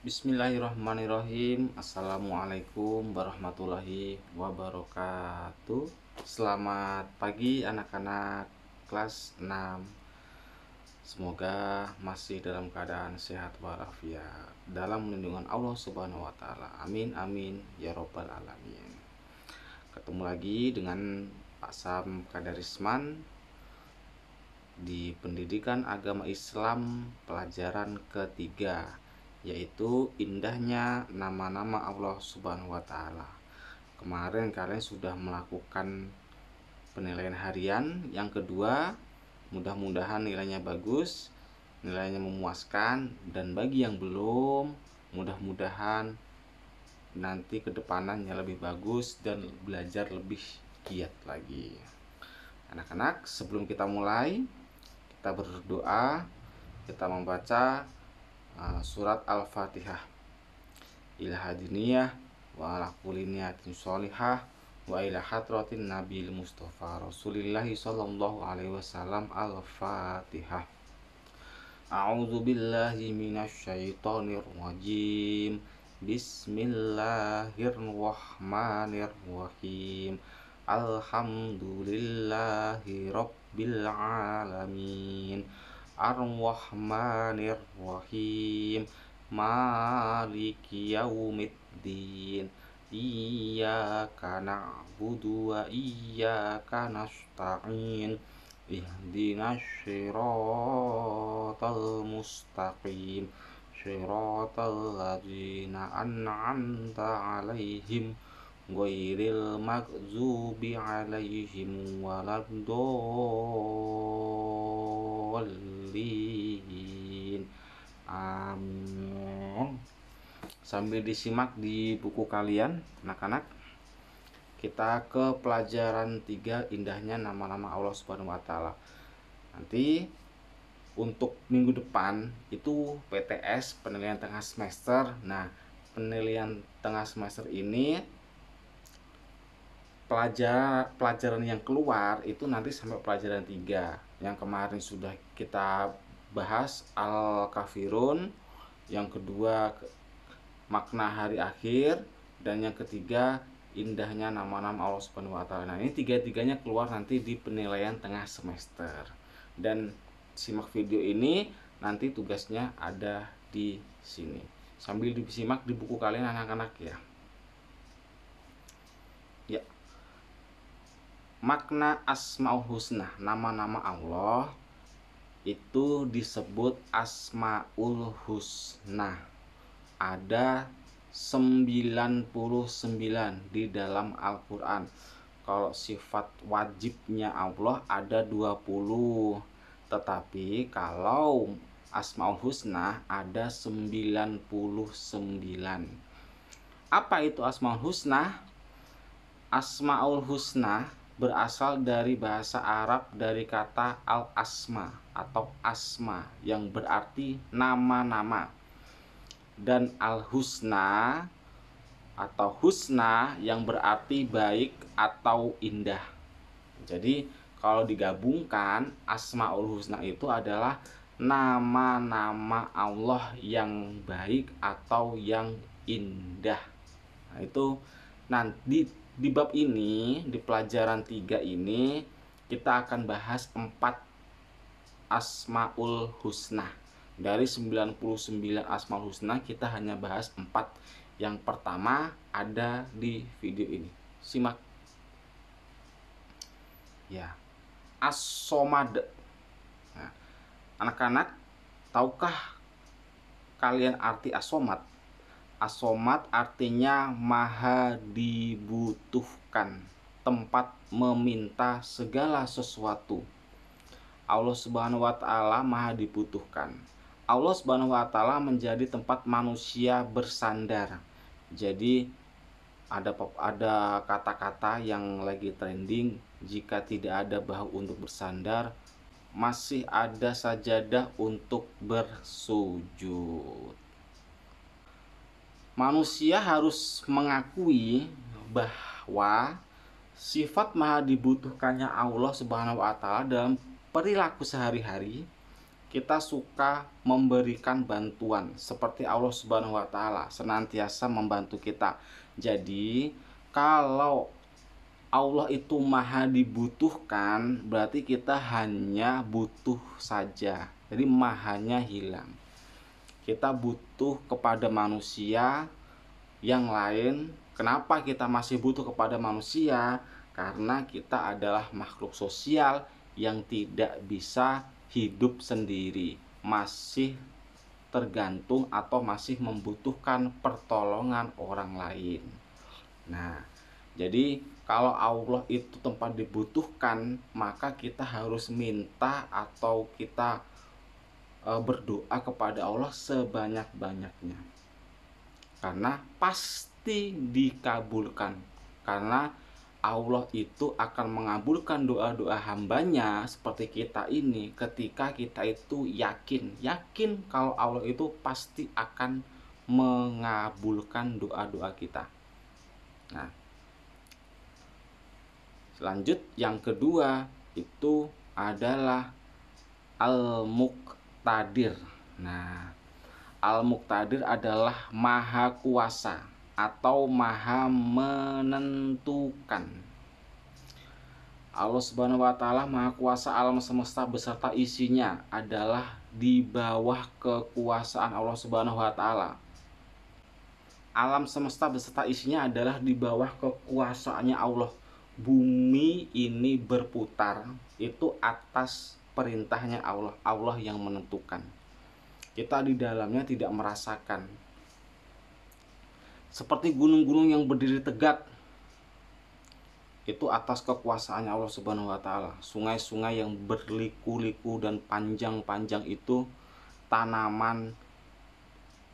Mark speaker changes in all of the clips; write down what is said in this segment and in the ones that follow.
Speaker 1: Bismillahirrahmanirrahim. Assalamualaikum warahmatullahi wabarakatuh. Selamat pagi anak-anak kelas 6. Semoga masih dalam keadaan sehat walafiat dalam lindungan Allah Subhanahu wa taala. Amin amin ya robbal alamin. Ketemu lagi dengan Pak Sam Kadarisman di Pendidikan Agama Islam pelajaran ketiga, yaitu indahnya nama-nama Allah Subhanahu wa taala. Kemarin kalian sudah melakukan penilaian harian yang kedua. Mudah-mudahan nilainya bagus, nilainya memuaskan, dan bagi yang belum, mudah-mudahan nanti kedepanannya lebih bagus dan belajar lebih giat lagi. Anak-anak, sebelum kita mulai, kita berdoa, kita membaca surat Al-Fatihah. Ilaha diniyah wa ala kulli niyatin sholihah wa ila hadratin Nabil Mustafa Rasulillahi sallallahu alaihi wasallam. Al-Fatihah. A'udzu billahi minasyaitonir rajim. Bismillahirrahmanirrahim. Alhamdulillahi rabbil alamin. Ar-Rahmanir-Rahim. Maliki yaumiddin. Iyyaka na'budu wa iyyaka nasta'in. Ihdinas siratal mustaqim. Siratal ladzina an'amta 'alaihim ghairil maghdubi 'alaihim waladdallin. Amin. Sambil disimak di buku kalian, anak-anak, kita ke pelajaran 3, indahnya nama-nama Allah Subhanahu wa taala. Nanti untuk minggu depan itu PTS, penilaian tengah semester. Nah, penilaian tengah semester ini pelajaran yang keluar itu nanti sampai pelajaran 3. Yang kemarin sudah kita bahas Al-Kafirun, yang kedua makna hari akhir, dan yang ketiga indahnya nama-nama Allah Subhanahu wa taala. Nah, ini tiga-tiganya keluar nanti di penilaian tengah semester. Dan simak video ini, nanti tugasnya ada di sini. Sambil disimak di buku kalian anak-anak ya. Ya. Makna Asmaul Husna, nama-nama Allah itu disebut Asmaul Husna. Ada 99 di dalam Al-Quran. Kalau sifat wajibnya Allah ada 20, tetapi kalau Asmaul Husna ada 99. Apa itu Asmaul Husna? Asmaul Husna berasal dari bahasa Arab dari kata al-asma atau asma yang berarti nama-nama, dan al-husna atau husna yang berarti baik atau indah. Jadi kalau digabungkan, Asmaul Husna itu adalah nama-nama Allah yang baik atau yang indah. Nah, itu nanti di bab ini, di pelajaran 3 ini, kita akan bahas 4 Asmaul Husna. Dari 99 Asmaul Husna, kita hanya bahas 4. Yang pertama ada di video ini. Simak. Ya. As-Somad. Nah, anak-anak, tahukah kalian arti As-Somad? As-Somad artinya maha dibutuhkan, tempat meminta segala sesuatu. Allah Subhanahu wa taala maha dibutuhkan. Allah Subhanahu wa taala menjadi tempat manusia bersandar. Jadi ada kata-kata yang lagi trending, jika tidak ada bahu untuk bersandar, masih ada sajadah untuk bersujud. Manusia harus mengakui bahwa sifat maha dibutuhkannya Allah Subhanahu wa taala dalam perilaku sehari-hari kita suka memberikan bantuan seperti Allah Subhanahu wa taala senantiasa membantu kita. Jadi, kalau Allah itu maha dibutuhkan, berarti kita hanya butuh saja. Jadi mahanya hilang. Kita butuh kepada manusia yang lain. Kenapa kita masih butuh kepada manusia? Karena kita adalah makhluk sosial yang tidak bisa hidup sendiri, masih tergantung atau masih membutuhkan pertolongan orang lain. Nah, jadi kalau Allah itu tempat dibutuhkan, maka kita harus minta atau kita berdoa kepada Allah sebanyak-banyaknya. Karena pasti dikabulkan. Karena Allah itu akan mengabulkan doa-doa hambanya seperti kita ini ketika kita itu yakin kalau Allah itu pasti akan mengabulkan doa-doa kita. Nah, lanjut yang kedua itu adalah Al-Muqtadir. Nah, Al-Muqtadir adalah maha kuasa atau maha menentukan. Allah Subhanahu wa taala maha kuasa, alam semesta beserta isinya adalah di bawah kekuasaan Allah Subhanahu wa taala. Alam semesta beserta isinya adalah di bawah kekuasaannya Allah. Bumi ini berputar itu atas perintahnya Allah. Allah yang menentukan. Kita di dalamnya tidak merasakan. Seperti gunung-gunung yang berdiri tegak, itu atas kekuasaannya Allah Subhanahu wa taala. Sungai-sungai yang berliku-liku dan panjang-panjang itu, tanaman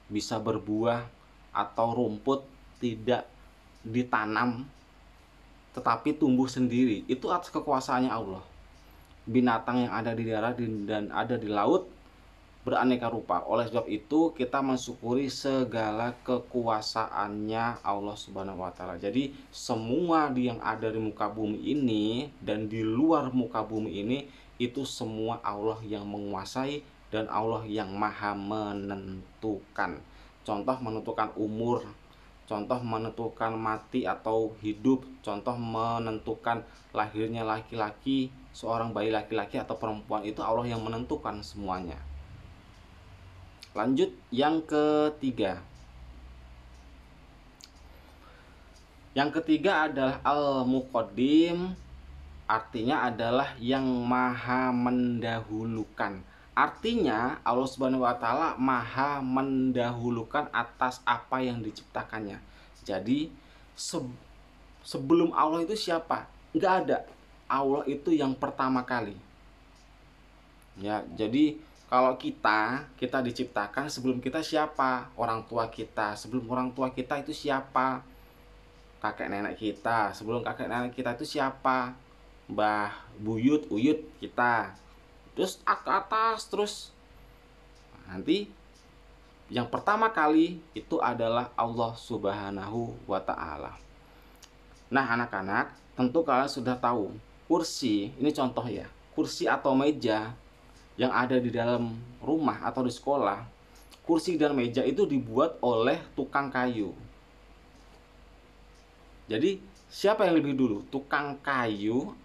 Speaker 1: bisa berbuah atau rumput tidak ditanam tetapi tumbuh sendiri, itu atas kekuasaannya Allah. Binatang yang ada di darat dan ada di laut beraneka rupa. Oleh sebab itu kita mensyukuri segala kekuasaannya Allah Subhanahu wa taala. Jadi semua yang ada di muka bumi ini dan di luar muka bumi ini itu semua Allah yang menguasai dan Allah yang maha menentukan. Contoh menentukan umur, contoh menentukan mati atau hidup, contoh menentukan lahirnya laki-laki, seorang bayi laki-laki atau perempuan, itu Allah yang menentukan semuanya. Lanjut yang ketiga. Yang ketiga adalah Al-Muqaddim, artinya adalah yang maha mendahulukan. Artinya Allah Subhanahu wa taala maha mendahulukan atas apa yang diciptakannya. Jadi sebelum Allah itu siapa? Enggak ada. Allah itu yang pertama kali. Ya, jadi kalau kita diciptakan, sebelum kita siapa? Orang tua kita. Sebelum orang tua kita itu siapa? Kakek nenek kita. Sebelum kakek nenek kita itu siapa? Mbah, buyut, uyut kita. Terus ke atas terus. Nanti yang pertama kali itu adalah Allah Subhanahu wa taala. Nah, anak-anak, tentu kalian sudah tahu, kursi, ini contoh ya. Kursi atau meja yang ada di dalam rumah atau di sekolah, kursi dan meja itu dibuat oleh tukang kayu. Jadi siapa yang lebih dulu, tukang kayu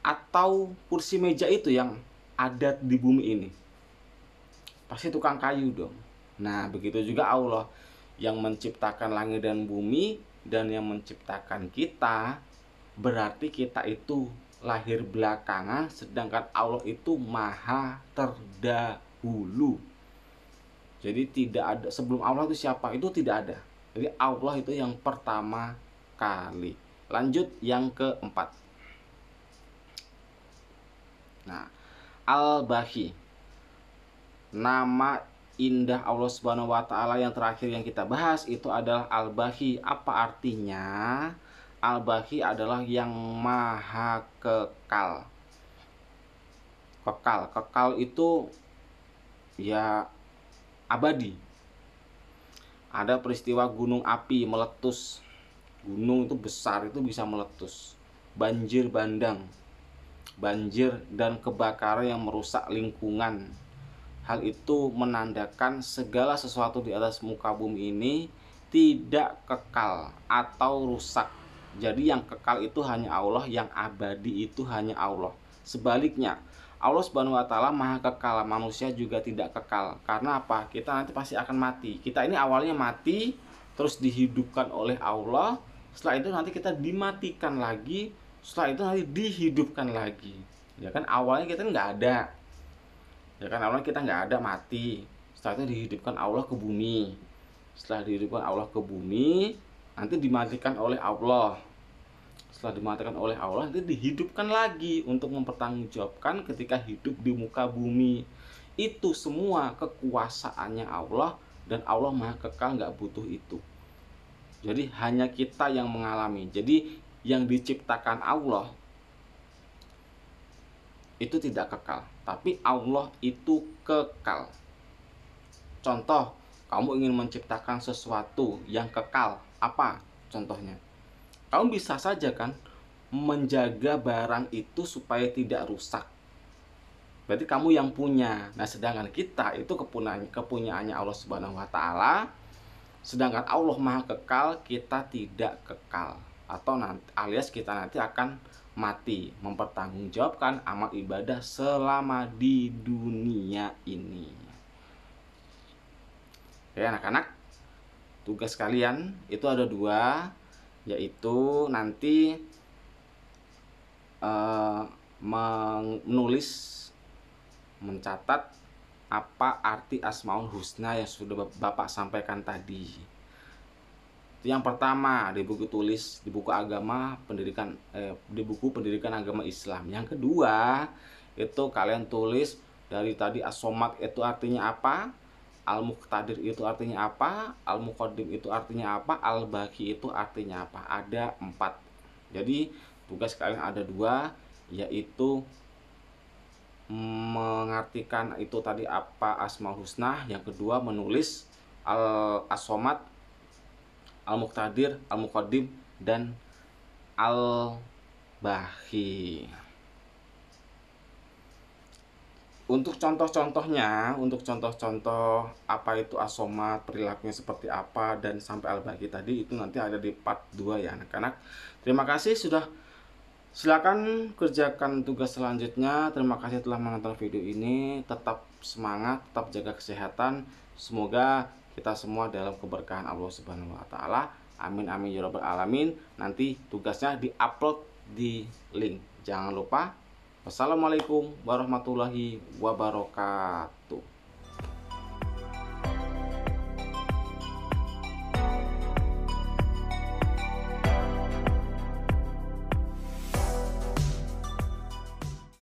Speaker 1: atau kursi meja itu yang ada di bumi ini? Pasti tukang kayu dong. Nah, begitu juga Allah yang menciptakan langit dan bumi dan yang menciptakan kita. Berarti kita itu lahir belakangan, sedangkan Allah itu maha terdahulu. Jadi tidak ada sebelum Allah itu siapa, itu tidak ada. Jadi Allah itu yang pertama kali. Lanjut yang keempat. Nah, Al-Baqi, nama indah Allah Subhanahu wa taala yang terakhir yang kita bahas itu adalah Al-Baqi. Apa artinya? Al-Baqi adalah yang maha kekal. Kekal itu ya abadi. Ada peristiwa gunung api meletus. Gunung itu besar, itu bisa meletus. Banjir bandang, banjir dan kebakaran yang merusak lingkungan. Hal itu menandakan segala sesuatu di atas muka bumi ini tidak kekal atau rusak. Jadi yang kekal itu hanya Allah, yang abadi itu hanya Allah. Sebaliknya, Allah Subhanahu wa taala Maha kekal, manusia juga tidak kekal. Karena apa? Kita nanti pasti akan mati. Kita ini awalnya mati, terus dihidupkan oleh Allah. Setelah itu nanti kita dimatikan lagi, setelah itu nanti dihidupkan lagi. Ya kan, awalnya kita nggak ada. Ya kan, awalnya kita nggak ada, mati. Setelah itu dihidupkan Allah ke bumi. Setelah dihidupkan Allah ke bumi, nanti dimatikan oleh Allah. Setelah dimatikan oleh Allah, nanti dihidupkan lagi untuk mempertanggungjawabkan ketika hidup di muka bumi. Itu semua kekuasaannya Allah, dan Allah Maha kekal, nggak butuh itu. Jadi hanya kita yang mengalami. Jadi yang diciptakan Allah itu tidak kekal, tapi Allah itu kekal. Contoh, kamu ingin menciptakan sesuatu yang kekal, apa contohnya? Kamu bisa saja kan menjaga barang itu supaya tidak rusak. Berarti kamu yang punya. Nah, sedangkan kita itu kepunyaannya Allah Subhanahu wa taala. Sedangkan Allah Maha kekal, kita tidak kekal. Atau nanti, alias kita nanti akan mati, mempertanggungjawabkan amal ibadah selama di dunia ini. Oke anak-anak, tugas kalian itu ada 2, yaitu nanti menulis, mencatat apa arti Asmaul Husna yang sudah Bapak sampaikan tadi. Itu yang pertama, di buku tulis, di buku agama pendidikan, di buku pendidikan agama Islam. Yang kedua, itu kalian tulis dari tadi As-Somad itu artinya apa, Al-Muqtadir itu artinya apa, Al-Muqaddim itu artinya apa, Al-Baqi itu artinya apa. Ada 4. Jadi tugas kalian ada 2, yaitu mengartikan itu tadi apa Asmaul Husna. Yang kedua, menulis As-Somad, Al-Muqtadir, Al-Muqaddim, dan Al-Baqi. Untuk contoh-contohnya, untuk contoh-contoh apa itu As-Somad, perilakunya seperti apa, dan sampai Al-Baqi tadi, itu nanti ada di part 2 ya anak-anak. Terima kasih sudah. Silakan kerjakan tugas selanjutnya. Terima kasih telah menonton video ini. Tetap semangat, tetap jaga kesehatan. Semoga kita semua dalam keberkahan Allah Subhanahu wa taala. Amin amin ya rabbal alamin. Nanti tugasnya di-upload di link. Jangan lupa. Wassalamualaikum warahmatullahi wabarakatuh.